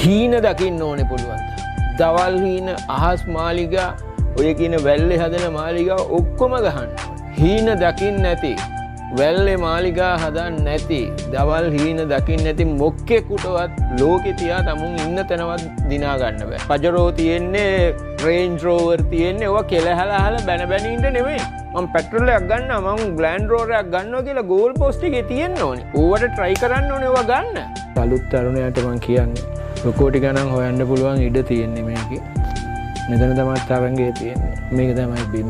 හීන දකින්න ඕනේ පුළුවන්. දවල් හීන අහස් මාලිගා ඔය කියන වැල්ලේ හදන මාලිගා ඔක්කොම ගහන්න. හීන දකින්න නැති වැල්ලේ මාලිගා හදන්න නැති දවල් හීන දකින්න නැති මොක්කෙකුටවත් ලෝකේ තියා තමුන් ඉන්න තැනවත් දිනා ගන්න බෑ. පජරෝ තියෙන්නේ රේන්ජ් රෝවර් තියෙන්නේ ඔවා කෙලහලා බැන බැන ඉන්න නෙමෙයි. මම පෙට්‍රල් එකක් ගන්නවා මම ග්ලෑන්ඩ් රෝවර් එකක් ගන්නවා කියලා ගෝල් පෝස්ට් එකේ තියෙන්න ඕනේ. ඕවට try කරන්න ඕනේ ඔවා ගන්න. අලුත් තරුණයාට මම කියන්නේ කෝටි ගණන් හොයන්න පුළුවන් ඉඩ තියෙන්නේ මේකේ. මෙතන තමයි තරංගය තියෙන්නේ. මේක තමයි බිම.